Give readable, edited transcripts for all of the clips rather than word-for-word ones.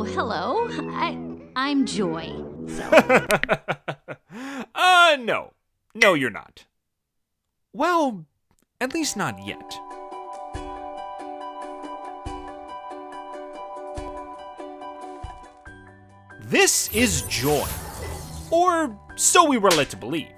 Oh, hello. I'm Joy. So. No. No, you're not. Well, at least not yet. This is Joy. Or so we were led to believe.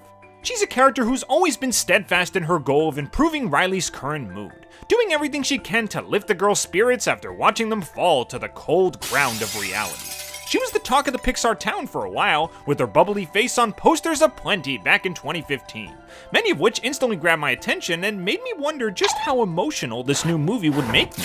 She's a character who's always been steadfast in her goal of improving Riley's current mood, doing everything she can to lift the girl's spirits after watching them fall to the cold ground of reality. She was the talk of the Pixar town for a while, with her bubbly face on posters aplenty back in 2015, many of which instantly grabbed my attention and made me wonder just how emotional this new movie would make me.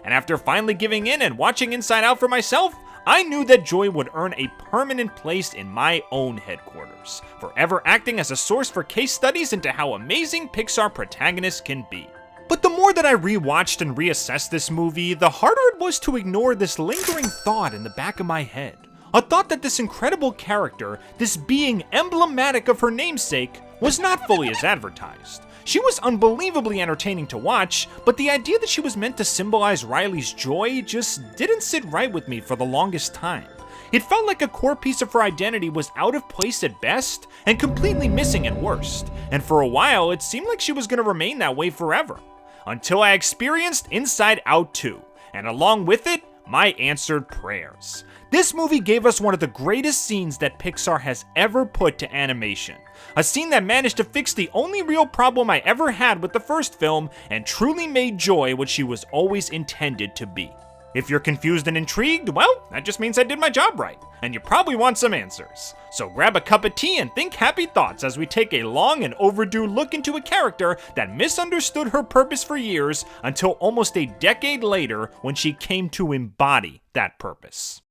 And after finally giving in and watching Inside Out for myself, I knew that Joy would earn a permanent place in my own headquarters, forever acting as a source for case studies into how amazing Pixar protagonists can be. But the more that I rewatched and reassessed this movie, the harder it was to ignore this lingering thought in the back of my head. A thought that this incredible character, this being emblematic of her namesake, was not fully as advertised. She was unbelievably entertaining to watch, but the idea that she was meant to symbolize Riley's joy just didn't sit right with me for the longest time. It felt like a core piece of her identity was out of place at best and completely missing at worst, and for a while it seemed like she was going to remain that way forever. Until I experienced Inside Out 2, and along with it, my answered prayers. This movie gave us one of the greatest scenes that Pixar has ever put to animation. A scene that managed to fix the only real problem I ever had with the first film and truly made Joy what she was always intended to be. If you're confused and intrigued, well, that just means I did my job right, and you probably want some answers. So grab a cup of tea and think happy thoughts as we take a long and overdue look into a character that misunderstood her purpose for years until almost a decade later when she came to embody that purpose.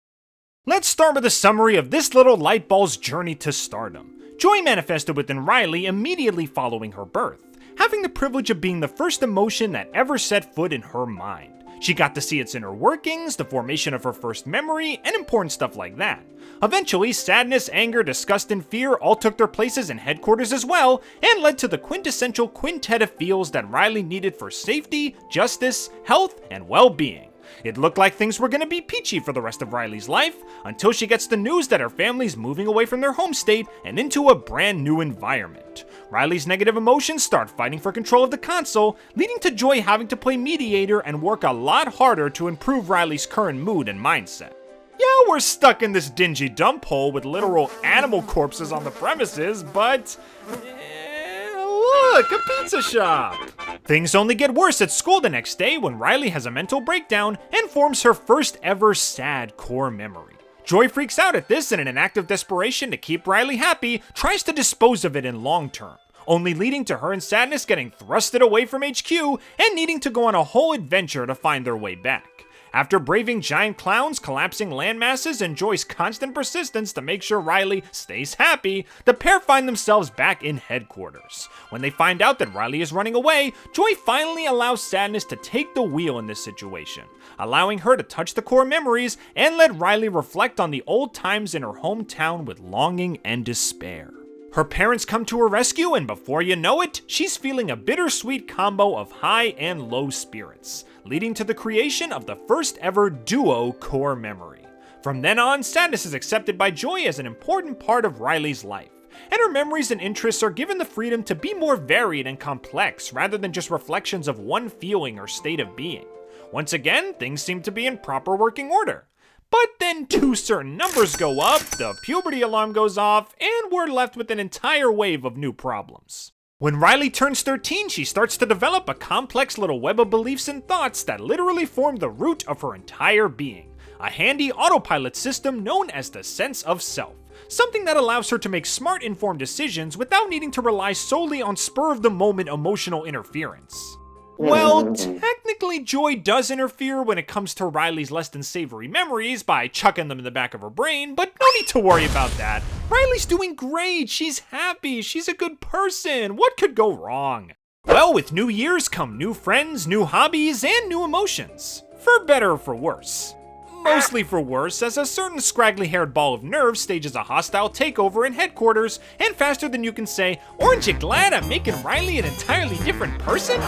Let's start with a summary of this little lightball's journey to stardom. Joy manifested within Riley immediately following her birth, having the privilege of being the first emotion that ever set foot in her mind. She got to see its inner workings, the formation of her first memory, and important stuff like that. Eventually, sadness, anger, disgust, and fear all took their places in headquarters as well, and led to the quintessential quintet of feels that Riley needed for safety, justice, health, and well-being. It looked like things were going to be peachy for the rest of Riley's life, until she gets the news that her family's moving away from their home state and into a brand new environment. Riley's negative emotions start fighting for control of the console, leading to Joy having to play mediator and work a lot harder to improve Riley's current mood and mindset. Yeah, we're stuck in this dingy dump hole with literal animal corpses on the premises, but look, a pizza shop! Things only get worse at school the next day when Riley has a mental breakdown and forms her first ever sad core memory. Joy freaks out at this and in an act of desperation to keep Riley happy, tries to dispose of it in long term, only leading to her and Sadness getting thrusted away from HQ and needing to go on a whole adventure to find their way back. After braving giant clowns, collapsing landmasses, and Joy's constant persistence to make sure Riley stays happy, the pair find themselves back in headquarters. When they find out that Riley is running away, Joy finally allows Sadness to take the wheel in this situation, allowing her to touch the core memories and let Riley reflect on the old times in her hometown with longing and despair. Her parents come to her rescue, and before you know it, she's feeling a bittersweet combo of high and low spirits, leading to the creation of the first ever duo core memory. From then on, Sadness is accepted by Joy as an important part of Riley's life, and her memories and interests are given the freedom to be more varied and complex rather than just reflections of one feeling or state of being. Once again, things seem to be in proper working order. But then two certain numbers go up, the puberty alarm goes off, and we're left with an entire wave of new problems. When Riley turns 13, she starts to develop a complex little web of beliefs and thoughts that literally form the root of her entire being. A handy autopilot system known as the sense of self. Something that allows her to make smart, informed decisions without needing to rely solely on spur-of-the-moment emotional interference. Well, technically Joy does interfere when it comes to Riley's less than savory memories by chucking them in the back of her brain, but no need to worry about that. Riley's doing great, she's happy, she's a good person, what could go wrong? Well, with new years come new friends, new hobbies, and new emotions. For better or for worse. Mostly for worse, as a certain scraggly-haired ball of nerves stages a hostile takeover in headquarters, and faster than you can say, "Aren't you glad I'm making Riley an entirely different person?"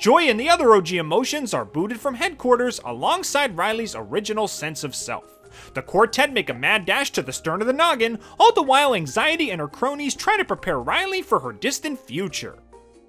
Joy and the other OG emotions are booted from headquarters alongside Riley's original sense of self. The quartet make a mad dash to the stern of the noggin, all the while Anxiety and her cronies try to prepare Riley for her distant future.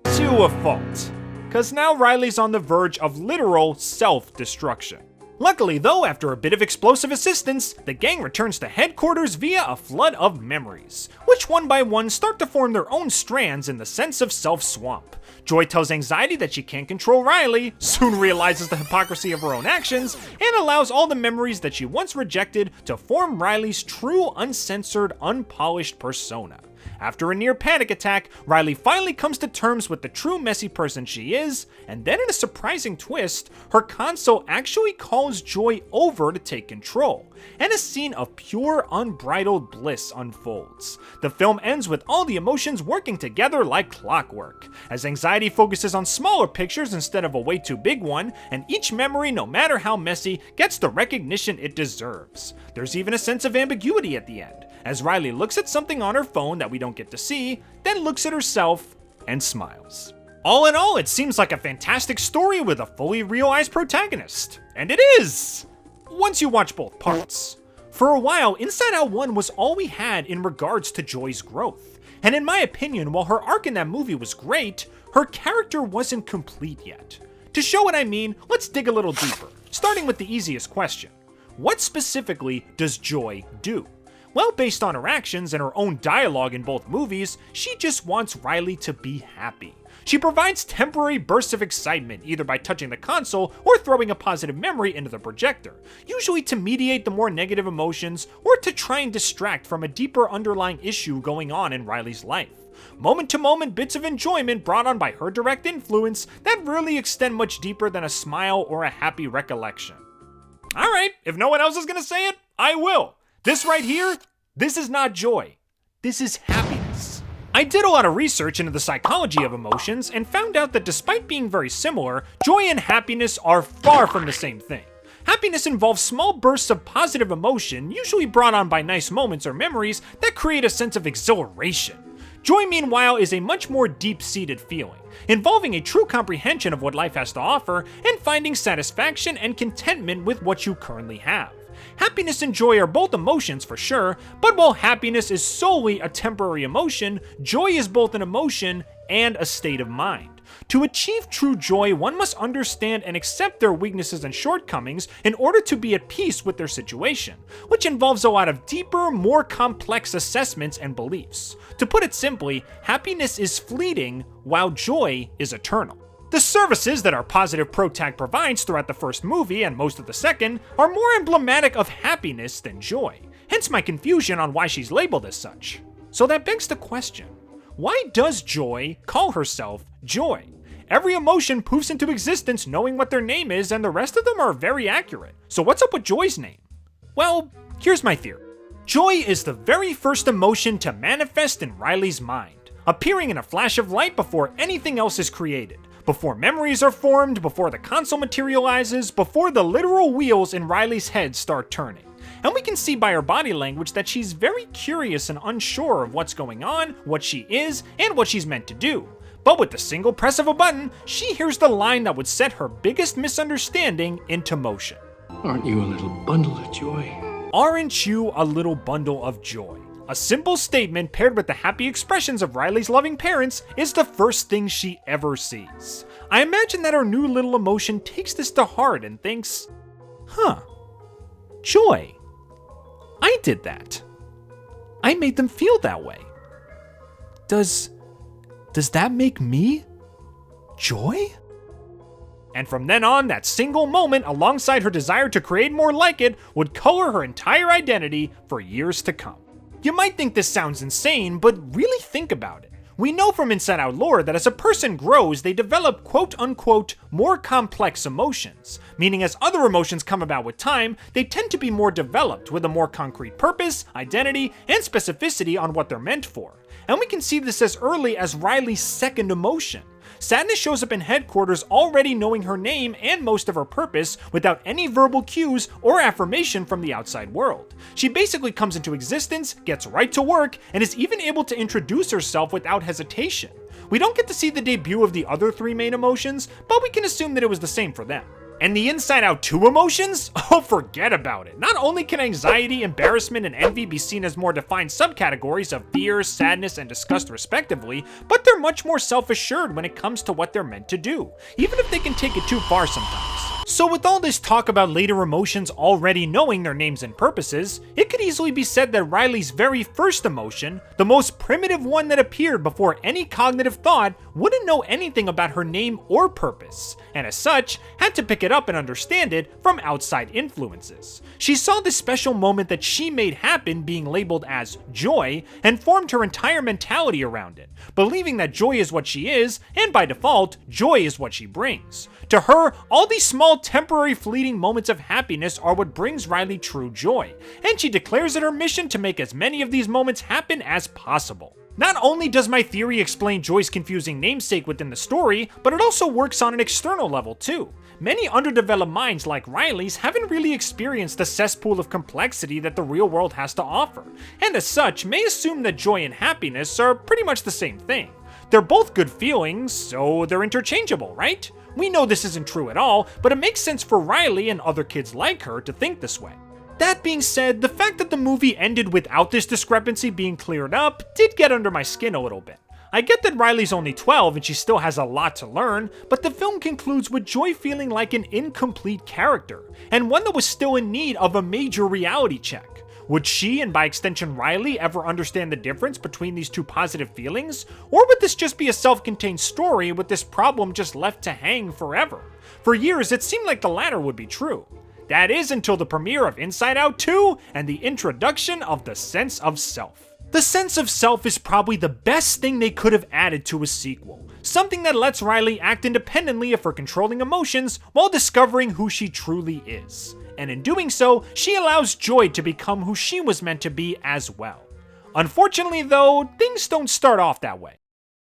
To a fault, cause now Riley's on the verge of literal self-destruction. Luckily though, after a bit of explosive assistance, the gang returns to headquarters via a flood of memories, which one by one start to form their own strands in the sense of self-swamp. Joy tells Anxiety that she can't control Riley, soon realizes the hypocrisy of her own actions, and allows all the memories that she once rejected to form Riley's true, uncensored, unpolished persona. After a near panic attack, Riley finally comes to terms with the true messy person she is, and then in a surprising twist, her console actually calls Joy over to take control, and a scene of pure unbridled bliss unfolds. The film ends with all the emotions working together like clockwork, as Anxiety focuses on smaller pictures instead of a way too big one, and each memory, no matter how messy, gets the recognition it deserves. There's even a sense of ambiguity at the end, as Riley looks at something on her phone that we don't get to see, then looks at herself and smiles. All in all, it seems like a fantastic story with a fully realized protagonist. And it is! Once you watch both parts. For a while, Inside Out 1 was all we had in regards to Joy's growth. And in my opinion, while her arc in that movie was great, her character wasn't complete yet. To show what I mean, let's dig a little deeper, starting with the easiest question. What specifically does Joy do? Well, based on her actions and her own dialogue in both movies, she just wants Riley to be happy. She provides temporary bursts of excitement, either by touching the console or throwing a positive memory into the projector, usually to mediate the more negative emotions or to try and distract from a deeper underlying issue going on in Riley's life. Moment-to-moment bits of enjoyment brought on by her direct influence that really extend much deeper than a smile or a happy recollection. Alright, if no one else is gonna say it, I will. This right here, this is not joy. This is happiness. I did a lot of research into the psychology of emotions and found out that despite being very similar, joy and happiness are far from the same thing. Happiness involves small bursts of positive emotion, usually brought on by nice moments or memories that create a sense of exhilaration. Joy, meanwhile, is a much more deep-seated feeling, involving a true comprehension of what life has to offer and finding satisfaction and contentment with what you currently have. Happiness and joy are both emotions for sure, but while happiness is solely a temporary emotion, joy is both an emotion and a state of mind. To achieve true joy, one must understand and accept their weaknesses and shortcomings in order to be at peace with their situation, which involves a lot of deeper, more complex assessments and beliefs. To put it simply, happiness is fleeting, while joy is eternal. The services that our positive protag provides throughout the first movie and most of the second are more emblematic of happiness than joy, hence my confusion on why she's labeled as such. So that begs the question, why does Joy call herself Joy? Every emotion poofs into existence knowing what their name is, and the rest of them are very accurate. So what's up with Joy's name? Well, here's my theory. Joy is the very first emotion to manifest in Riley's mind, appearing in a flash of light before anything else is created. Before memories are formed, before the console materializes, before the literal wheels in Riley's head start turning. And we can see by her body language that she's very curious and unsure of what's going on, what she is, and what she's meant to do. But with the single press of a button, she hears the line that would set her biggest misunderstanding into motion. Aren't you a little bundle of joy? Aren't you a little bundle of joy? A simple statement paired with the happy expressions of Riley's loving parents is the first thing she ever sees. I imagine that her new little emotion takes this to heart and thinks, joy. I did that. I made them feel that way. Does that make me joy? And from then on, that single moment, alongside her desire to create more like it, would color her entire identity for years to come. You might think this sounds insane, but really think about it. We know from Inside Out lore that as a person grows, they develop quote-unquote more complex emotions, meaning as other emotions come about with time, they tend to be more developed with a more concrete purpose, identity, and specificity on what they're meant for. And we can see this as early as Riley's second emotion. Sadness shows up in headquarters already knowing her name and most of her purpose without any verbal cues or affirmation from the outside world. She basically comes into existence, gets right to work, and is even able to introduce herself without hesitation. We don't get to see the debut of the other three main emotions, but we can assume that it was the same for them. And the Inside Out 2 emotions? Oh, forget about it. Not only can anxiety, embarrassment, and envy be seen as more defined subcategories of fear, sadness, and disgust respectively, but they're much more self-assured when it comes to what they're meant to do, even if they can take it too far sometimes. So with all this talk about later emotions already knowing their names and purposes, it could easily be said that Riley's very first emotion, the most primitive one that appeared before any cognitive thought, wouldn't know anything about her name or purpose, and as such, had to pick it up and understand it from outside influences. She saw this special moment that she made happen being labeled as joy, and formed her entire mentality around it, believing that joy is what she is, and by default, joy is what she brings. To her, all these small temporary fleeting moments of happiness are what brings Riley true joy, and she declares it her mission to make as many of these moments happen as possible. Not only does my theory explain Joy's confusing namesake within the story, but it also works on an external level too. Many underdeveloped minds like Riley's haven't really experienced the cesspool of complexity that the real world has to offer, and as such may assume that joy and happiness are pretty much the same thing. They're both good feelings, so they're interchangeable, right? We know this isn't true at all, but it makes sense for Riley and other kids like her to think this way. That being said, the fact that the movie ended without this discrepancy being cleared up did get under my skin a little bit. I get that Riley's only 12 and she still has a lot to learn, but the film concludes with Joy feeling like an incomplete character, and one that was still in need of a major reality check. Would she, and by extension Riley, ever understand the difference between these two positive feelings? Or would this just be a self-contained story with this problem just left to hang forever? For years, it seemed like the latter would be true. That is until the premiere of Inside Out 2 and the introduction of the sense of self. The sense of self is probably the best thing they could have added to a sequel. Something that lets Riley act independently of her controlling emotions while discovering who she truly is. And in doing so, she allows Joy to become who she was meant to be as well. Unfortunately though, things don't start off that way.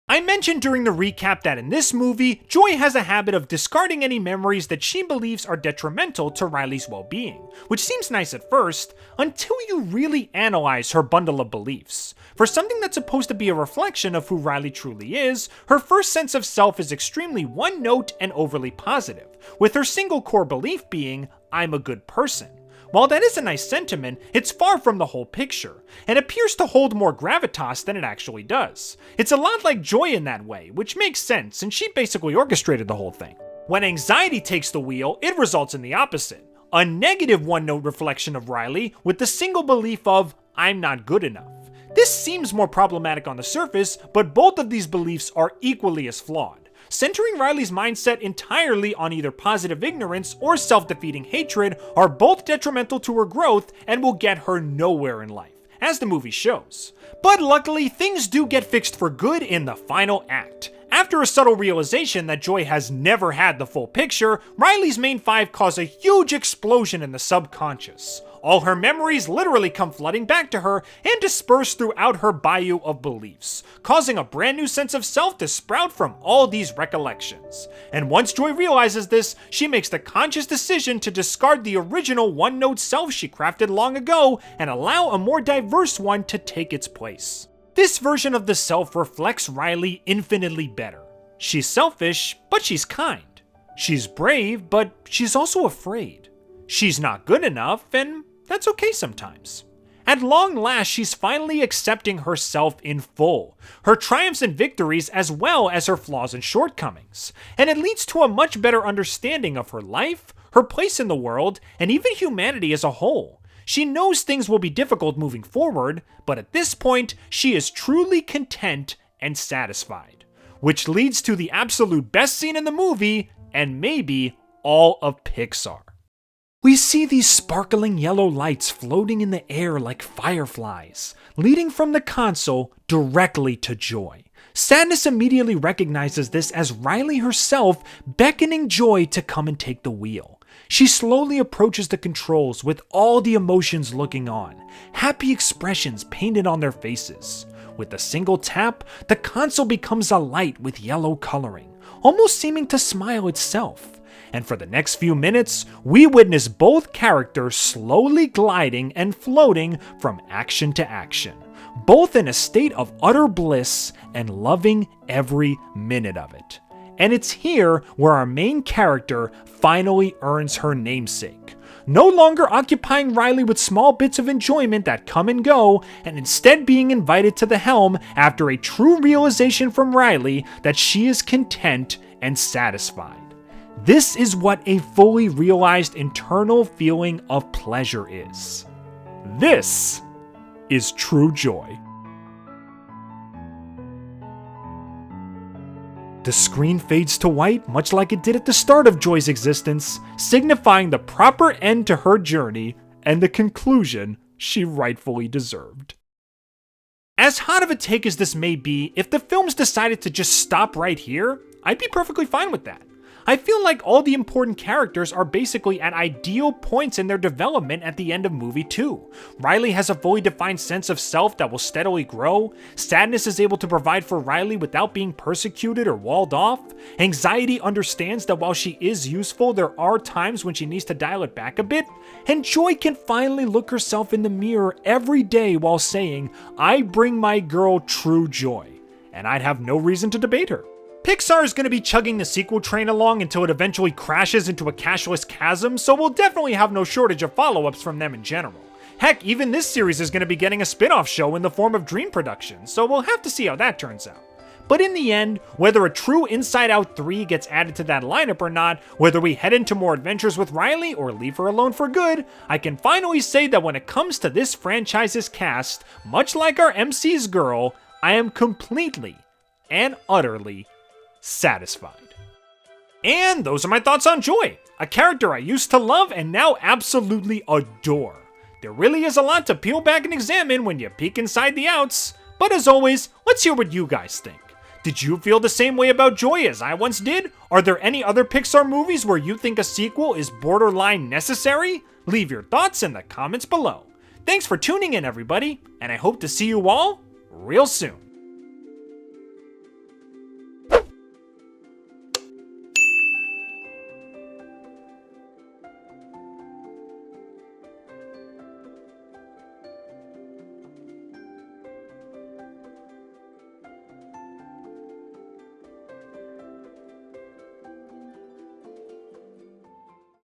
I mentioned during the recap that in this movie, Joy has a habit of discarding any memories that she believes are detrimental to Riley's well-being, which seems nice at first, until you really analyze her bundle of beliefs. For something that's supposed to be a reflection of who Riley truly is, her first sense of self is extremely one-note and overly positive, with her single core belief being, I'm a good person. While that is a nice sentiment, it's far from the whole picture, and appears to hold more gravitas than it actually does. It's a lot like Joy in that way, which makes sense, and she basically orchestrated the whole thing. When anxiety takes the wheel, it results in the opposite. A negative one-note reflection of Riley with the single belief of, I'm not good enough. This seems more problematic on the surface, but both of these beliefs are equally as flawed. Centering Riley's mindset entirely on either positive ignorance or self-defeating hatred are both detrimental to her growth and will get her nowhere in life, as the movie shows. But luckily, things do get fixed for good in the final act. After a subtle realization that Joy has never had the full picture, Riley's main five cause a huge explosion in the subconscious. All her memories literally come flooding back to her and disperse throughout her bayou of beliefs, causing a brand new sense of self to sprout from all these recollections. And once Joy realizes this, she makes the conscious decision to discard the original one-note self she crafted long ago and allow a more diverse one to take its place. This version of the self reflects Riley infinitely better. She's selfish, but she's kind. She's brave, but she's also afraid. She's not good enough, and that's okay sometimes. At long last, she's finally accepting herself in full, her triumphs and victories as well as her flaws and shortcomings, and it leads to a much better understanding of her life, her place in the world, and even humanity as a whole. She knows things will be difficult moving forward, but at this point, she is truly content and satisfied. Which leads to the absolute best scene in the movie, and maybe all of Pixar. We see these sparkling yellow lights floating in the air like fireflies, leading from the console directly to Joy. Sadness immediately recognizes this as Riley herself beckoning Joy to come and take the wheel. She slowly approaches the controls with all the emotions looking on, happy expressions painted on their faces. With a single tap, the console becomes alight with yellow coloring, almost seeming to smile itself. And for the next few minutes, we witness both characters slowly gliding and floating from action to action, both in a state of utter bliss and loving every minute of it. And it's here where our main character finally earns her namesake. No longer occupying Riley with small bits of enjoyment that come and go, and instead being invited to the helm after a true realization from Riley that she is content and satisfied. This is what a fully realized internal feeling of pleasure is. This is true joy. The screen fades to white, much like it did at the start of Joy's existence, signifying the proper end to her journey and the conclusion she rightfully deserved. As hot of a take as this may be, if the films decided to just stop right here, I'd be perfectly fine with that. I feel like all the important characters are basically at ideal points in their development at the end of movie 2. Riley has a fully defined sense of self that will steadily grow. Sadness is able to provide for Riley without being persecuted or walled off. Anxiety understands that while she is useful, there are times when she needs to dial it back a bit. And Joy can finally look herself in the mirror every day while saying, "I bring my girl true joy." And I'd have no reason to debate her. Pixar is going to be chugging the sequel train along until it eventually crashes into a cashless chasm, so we'll definitely have no shortage of follow-ups from them in general. Heck, even this series is going to be getting a spin-off show in the form of Dream Productions, so we'll have to see how that turns out. But in the end, whether a true Inside Out 3 gets added to that lineup or not, whether we head into more adventures with Riley or leave her alone for good, I can finally say that when it comes to this franchise's cast, much like our MC's girl, I am completely and utterly satisfied. And those are my thoughts on Joy, a character I used to love and now absolutely adore. There really is a lot to peel back and examine when you peek inside the outs, but as always, let's hear what you guys think. Did you feel the same way about Joy as I once did? Are there any other Pixar movies where you think a sequel is borderline necessary? Leave your thoughts in the comments below. Thanks for tuning in, everybody, and I hope to see you all real soon.